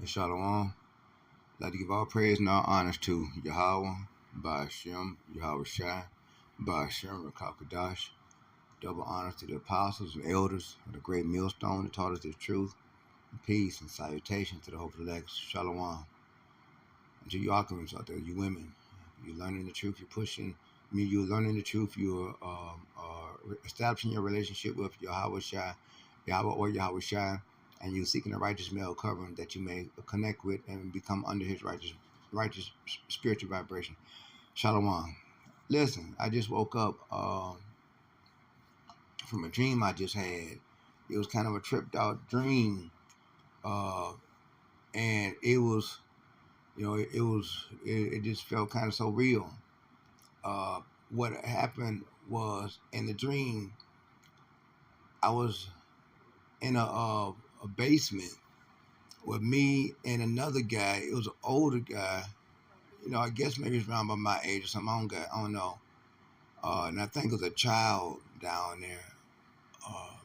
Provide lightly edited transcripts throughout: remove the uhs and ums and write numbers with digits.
Hey, Shalom. I'd like to give all praise and all honors to Yahweh, Ba'ashem, Yahweh Shai, Ba'ashem, Rakakadash. Double honors to the apostles and elders of the great millstone that taught us the truth, peace, and salutation to the hopeful elect. Shalom. And to you alchemists out there, you women, you're learning the truth, you're pushing, you're learning the truth, you're establishing your relationship with Yahweh Shai, Yahweh or Yahweh Shai, and you're seeking a righteous male covering that you may connect with and become under his righteous spiritual vibration. Shalom. Listen, I just woke up from a dream I just had. It was kind of a tripped out dream, uh, and it was, it just felt kind of so real. Uh, what happened was in the dream, I was in a basement with me and another guy. It was an older guy. I guess maybe he's around by my age or something. I don't know. And I think it was a child down there,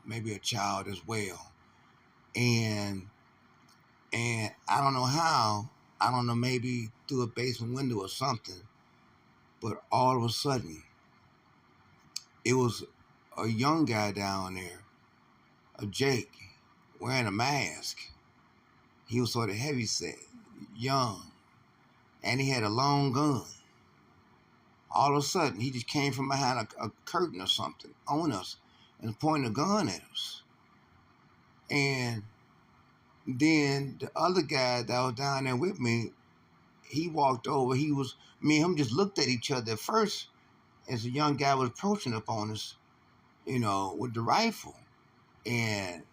maybe a child as well. And I don't know how. I don't know, maybe through a basement window or something. But all of a sudden, it was a young guy down there, a Jake, wearing a mask. He was sort of heavy set, young, and he had a long gun. All of a sudden, he just came from behind a curtain or something on us and pointed a gun at us. And then the other guy that was down there with me, he walked over. Me and him just looked at each other at first as the young guy was approaching up on us, with the rifle. And,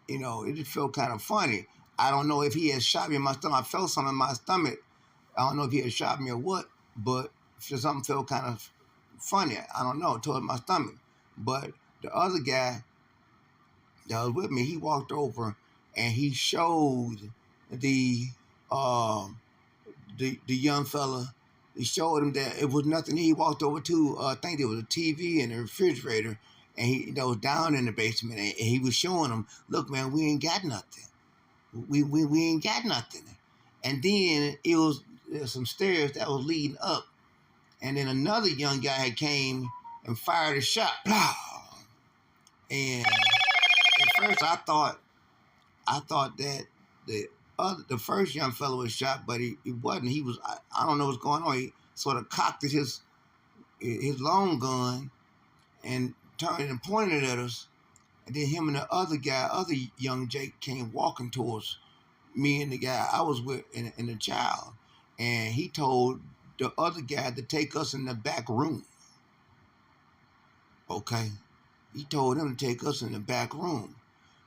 it just felt kind of funny. I don't know if he had shot me in my stomach. I felt something in my stomach. I don't know if he had shot me or what, but something felt kind of funny. I don't know, toward my stomach. But the other guy that was with me, he walked over and he showed the uh, the young fella. He showed him that it was nothing. He walked over to I think there was a TV and a refrigerator, and he was down in the basement, and he was showing him, look, man, we ain't got nothing. We ain't got nothing. And then there's some stairs that was leading up, and then another young guy had came and fired a shot. Blah! And at first I thought that the first young fellow was shot, but he wasn't. He was I don't know what's going on. He sort of cocked his long gun and turned and pointed at us. And then him and the other guy, other young Jake, came walking towards me and the guy I was with and the child. And he told the other guy to take us in the back room. Okay? He told him to take us in the back room.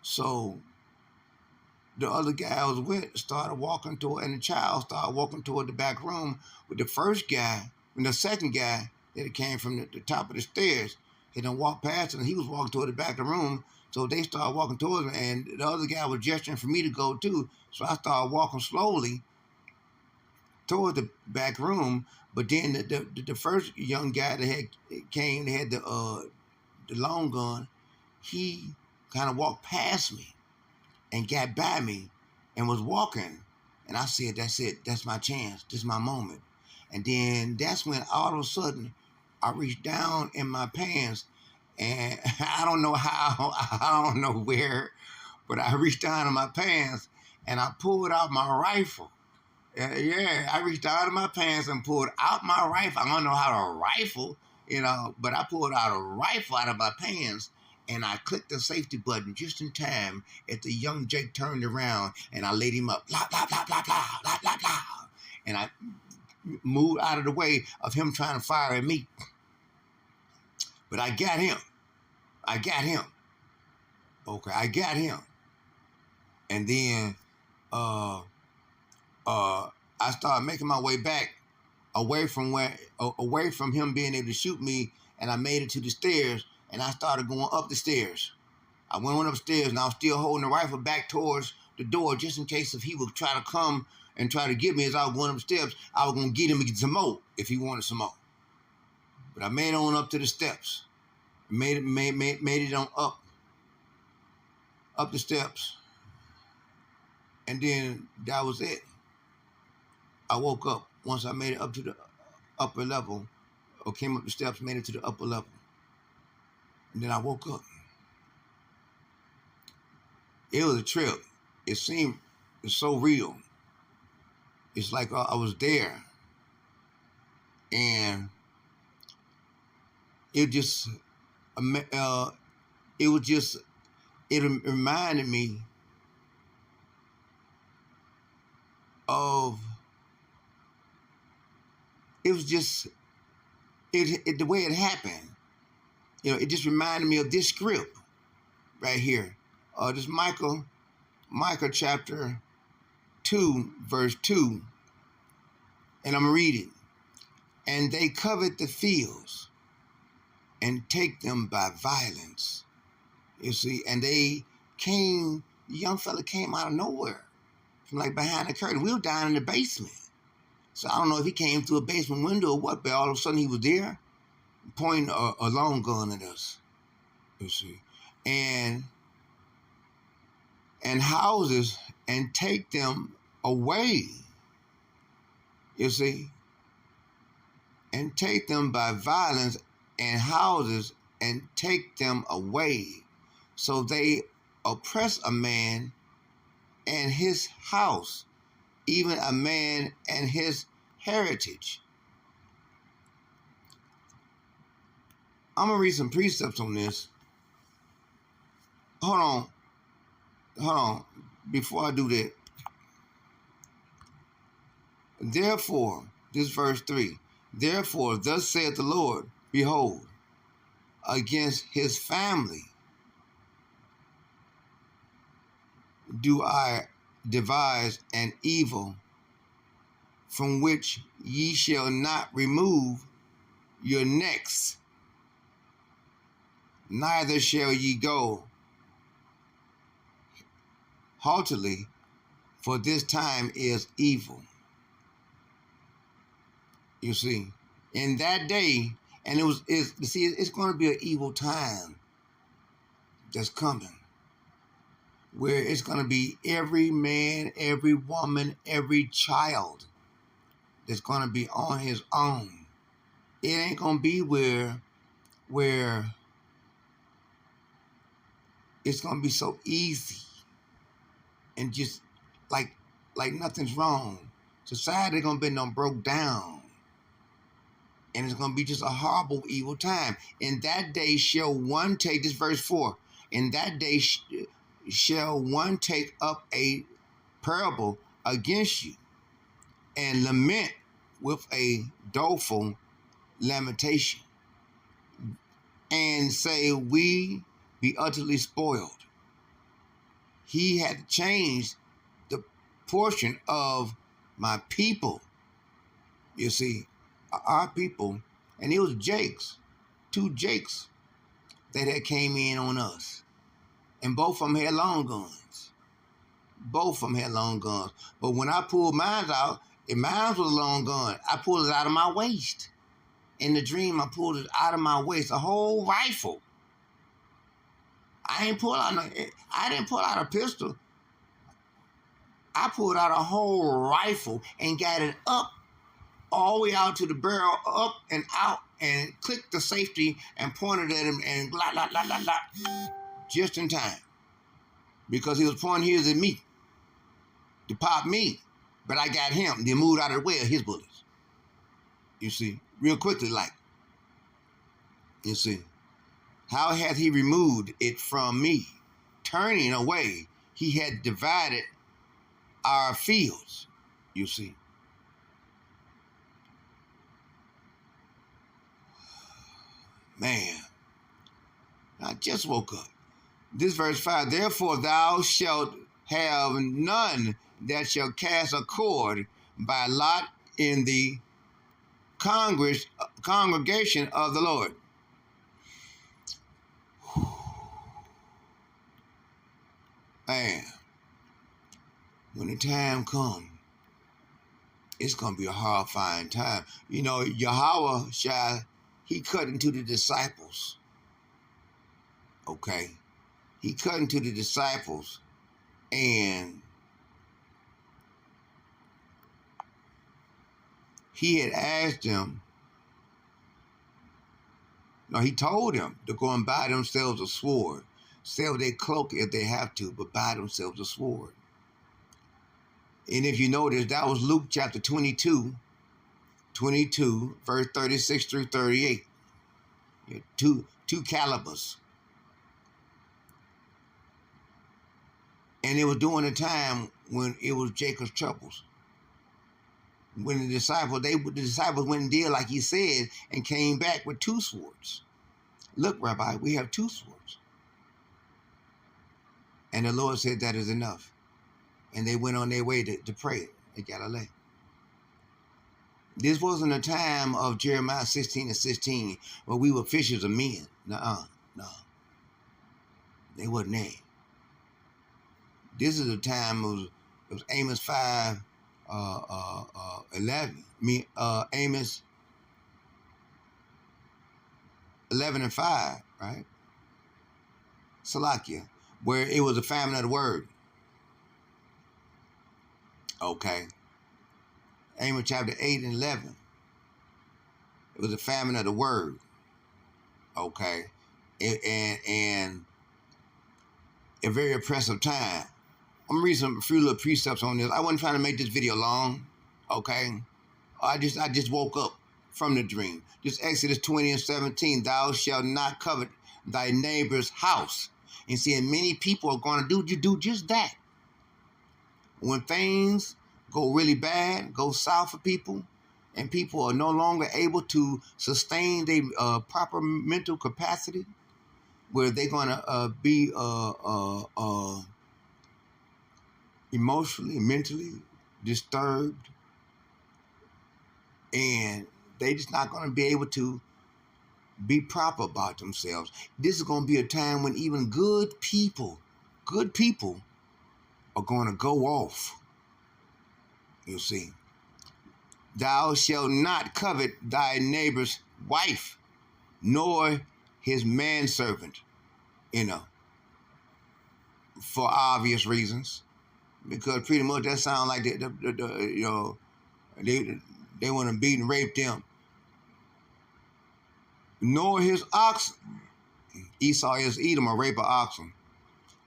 So the other guy I was with started walking toward, and the child started walking toward the back room with the first guy, and the second guy that came from the top of the stairs. He done walked past him, and he was walking toward the back of the room. So they started walking towards him, and the other guy was gesturing for me to go too. So I started walking slowly toward the back room. But then the first young guy that came, that had the long gun, he kind of walked past me and got by me and was walking. And I said, that's it. That's my chance. This is my moment. And then that's when all of a sudden I reached down in my pants, and I don't know how, I don't know where, but I reached down in my pants and I pulled out my rifle. Yeah, I reached out in my pants and pulled out my rifle. I don't know how to rifle, but I pulled out a rifle out of my pants, and I clicked the safety button just in time as the young Jake turned around, and I laid him up, blah, blah, blah, blah, blah, blah, blah, blah. And I moved out of the way of him trying to fire at me. But I got him. I got him. Okay, I got him. And then I started making my way back away from him being able to shoot me, and I made it to the stairs, and I started going up the stairs. I went upstairs, and I was still holding the rifle back towards the door, just in case if he would try to come and try to get me as I was going up the steps, I was going to get him and get some more if he wanted some more. But I made it on up to the steps, made it on up the steps, And then that was it. I woke up once I made it up to the upper level, or came up the steps, made it to the upper level. And then I woke up. It was a trip. It seemed so real. It's like I was there, and it just, it was just, it reminded me of, it was just, the way it happened. It just reminded me of this script right here. This Micah chapter 2, verse 2, and I'm reading. And they covet the fields and take them by violence. You see, and the young fella came out of nowhere, from like behind the curtain. We were down in the basement. So I don't know if he came through a basement window or what, but all of a sudden he was there, pointing a long gun at us. You see. And houses and take them away. You see. And take them by violence, and houses and take them away. So they oppress a man and his house, even a man and his heritage. I'm going to read some precepts on this. Hold on. Before I do that, therefore, this verse 3, therefore, thus saith the Lord, behold, against his family do I devise an evil from which ye shall not remove your necks, neither shall ye go haughtily, for this time is evil. You see, in that day, and it's going to be an evil time that's coming, where it's going to be every man, every woman, every child that's going to be on his own. It ain't going to be where it's going to be so easy and just like nothing's wrong. Society going to be broke down. And it's going to be just a horrible, evil time. In that day shall one take, this verse 4, in that day shall one take up a parable against you and lament with a doleful lamentation and say, we be utterly spoiled. He had changed the portion of my people. You see, our people, and it was two Jakes that had came in on us. And both of them had long guns. But when I pulled mine out, mine was a long gun. I pulled it out of my waist. In the dream, I pulled it out of my waist, a whole rifle. I didn't pull out a pistol. I pulled out a whole rifle and got it up all the way out to the barrel, up and out, and clicked the safety and pointed at him and blah, blah, blah, blah, blah, just in time. Because he was pointing his at me to pop me. But I got him. They moved out of the way of his bullets. You see, real quickly, like. You see, how hath he removed it from me? Turning away, he had divided our fields, you see. Man, I just woke up. This verse 5, therefore thou shalt have none that shall cast a cord by lot in the congregation of the Lord. Man, when the time comes, it's going to be a horrifying time. You know, Yahweh he cut into the disciples. Okay? He cut into the disciples, and he had asked them, no, he told them to go and buy themselves a sword, sell their cloak if they have to, but buy themselves a sword. And if you notice, that was Luke chapter 22, verse 36 through 38. Two calibers. And it was during the time when it was Jacob's troubles. When the disciples went and did like he said and came back with two swords. Look, Rabbi, we have two swords. And the Lord said that is enough. And they went on their way to pray at Galilee. This wasn't a time of Jeremiah 16:16 where we were fishers of men. No. They wasn't there. This is a time it was Amos 5, 11. Amos 11 and 5, right? Salakia, where it was a famine of the word. Okay. Amos chapter 8 and 11. It was a famine of the word. Okay. And a very oppressive time. I'm reading a few little precepts on this. I wasn't trying to make this video long. Okay. I just woke up from the dream. Just Exodus 20 and 17. Thou shalt not covet thy neighbor's house. And seeing many people are going to do just that. When things go really bad, go south for people, and people are no longer able to sustain their proper mental capacity, where they're going to be emotionally, mentally disturbed, and they just not going to be able to be proper about themselves. This is going to be a time when even good people are going to go off. You see, thou shalt not covet thy neighbor's wife, nor his manservant, for obvious reasons, because pretty much that sounds like they want to beat and rape them. Nor his oxen, Esau is Edom, a rape of oxen.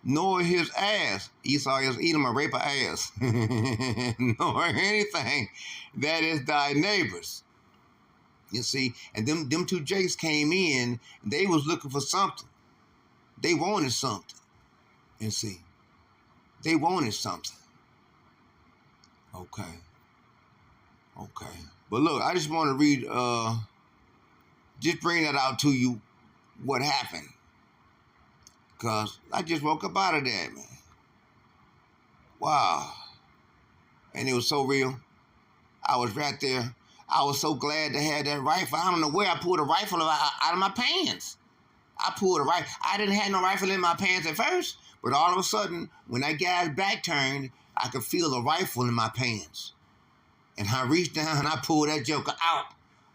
Nor his ass, Esau is Edom, a rape of ass. Nor anything that is thy neighbor's. You see, and them two Jakes came in, they was looking for something. They wanted something. You see, they wanted something. Okay. But look, I just want to read, just bring that out to you, what happened. Because I just woke up out of that, man. Wow. And it was so real. I was right there. I was so glad to have that rifle. I don't know where I pulled a rifle out of my pants. I pulled a rifle. I didn't have no rifle in my pants at first, but all of a sudden, when that guy's back turned, I could feel a rifle in my pants. And I reached down and I pulled that joker out,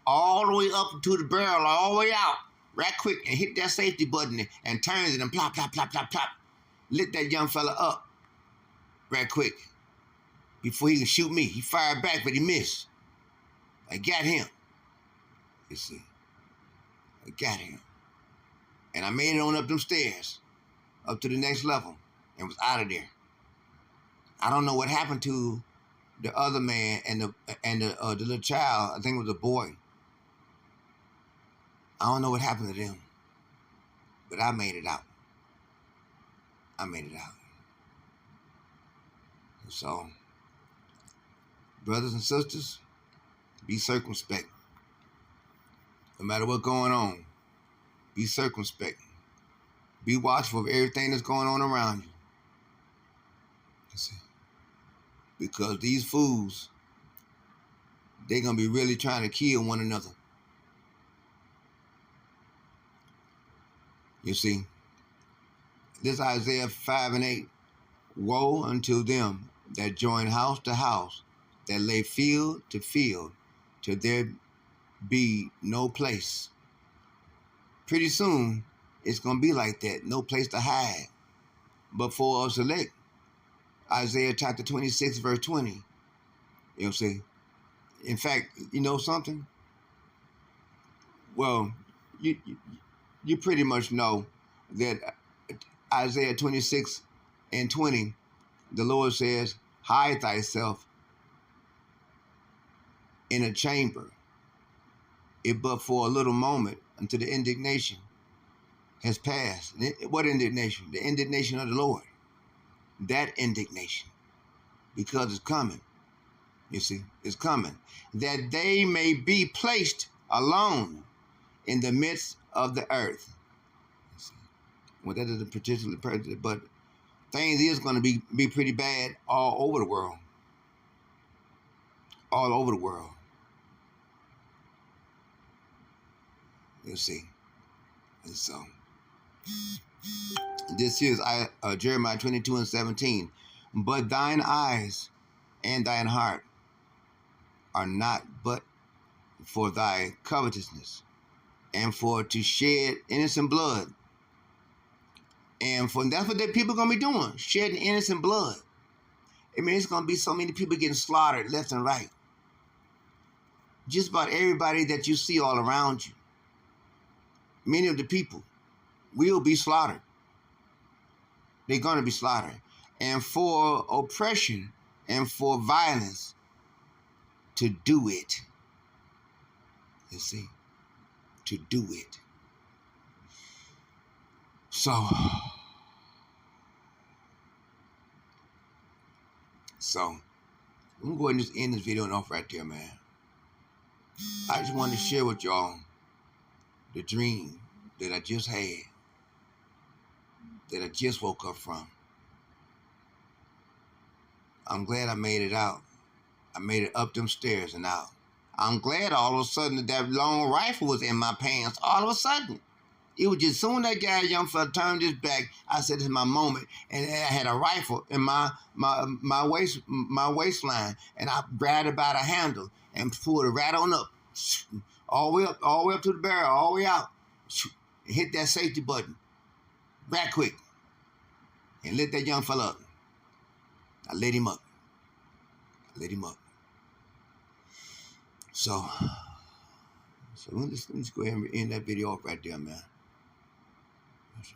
all the way up to the barrel, all the way out, right quick, and hit that safety button and turned it and plop, plop, plop, plop, plop. Lit that young fella up right quick. Before he could shoot me, he fired back, but he missed. I got him. You see, I got him. And I made it on up them stairs, up to the next level, and was out of there. I don't know what happened to the other man and the little child. I think it was a boy. I don't know what happened to them, but I made it out. So, brothers and sisters, be circumspect. No matter what's going on, be circumspect. Be watchful of everything that's going on around you. You see? Because these fools, they're going to be really trying to kill one another. You see? This Isaiah 5 and 8. Woe unto them that join house to house, that lay field to field, till there be no place. Pretty soon, it's going to be like that. No place to hide. But for us elect, Isaiah chapter 26, verse 20, see, In fact, you know something? Well, you you pretty much know that Isaiah 26:20, the Lord says, hide thyself in a chamber, if but for a little moment, until the indignation has passed. What indignation? The indignation of the Lord. That indignation, because it's coming. You see, it's coming. That they may be placed alone in the midst of the earth. Well, that is a particular person, but things is going to be pretty bad all over the world. All over the world. You see. And so, this is Jeremiah 22:17. But thine eyes and thine heart are not but for thy covetousness, and for to shed innocent blood. And for that's what the people are gonna be doing, shedding innocent blood. I mean, it's gonna be so many people getting slaughtered left and right. Just about everybody that you see all around you. Many of the people will be slaughtered. They're gonna be slaughtered. And for oppression and for violence to do it. You see, to do it. So I'm gonna go ahead and just end this video off right there, man. I just wanted to share with y'all the dream that I just had, that I just woke up from. I'm glad I made it out. I made it up them stairs and out. I'm glad all of a sudden that long rifle was in my pants. All of a sudden. It was just soon that guy, young fella, turned his back. I said, "This is my moment," and I had a rifle in my waistline, and I grabbed it by the handle and pulled it right on up, all the way up to the barrel, all the way out, and hit that safety button, right quick, and lit that young fella up. I lit him up. So let me just go ahead and end that video off right there, man.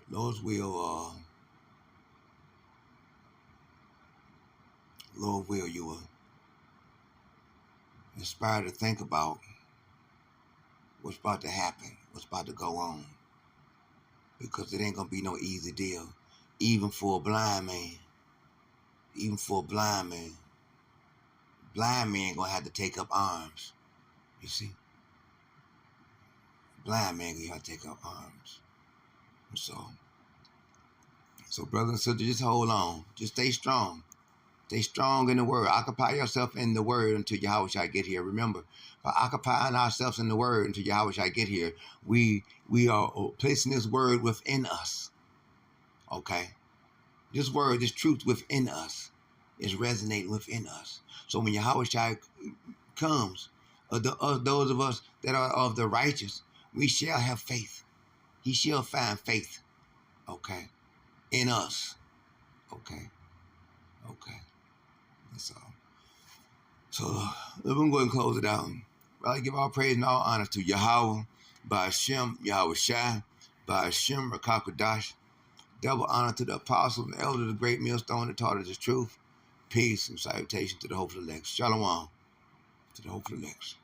Lord's will, you will inspire to think about what's about to happen, what's about to go on. Because it ain't going to be no easy deal. Even for a blind man. Blind man going to have to take up arms. You see? Blind man going to have to take up arms. So brothers and sisters, just hold on. Just stay strong. Stay strong in the word. Occupy yourself in the word until Yahweh get here. Remember, by occupying ourselves in the word until Yahweh get here, we are placing this word within us. Okay? This word, this truth within us is resonating within us. So when Yahweh comes, those of us that are of the righteous, we shall have faith. He shall find faith. Okay? In us. Okay? That's all. So we're going to go ahead and close it out. I give all praise and all honor to Yahweh, by Hashem, Yahweh Shai, by Hashem, Rakakadash. Double honor to the apostles and elders of the great millstone that taught us the truth. Peace and salutation to the hopeful elect. Shalom to the hopeful elect.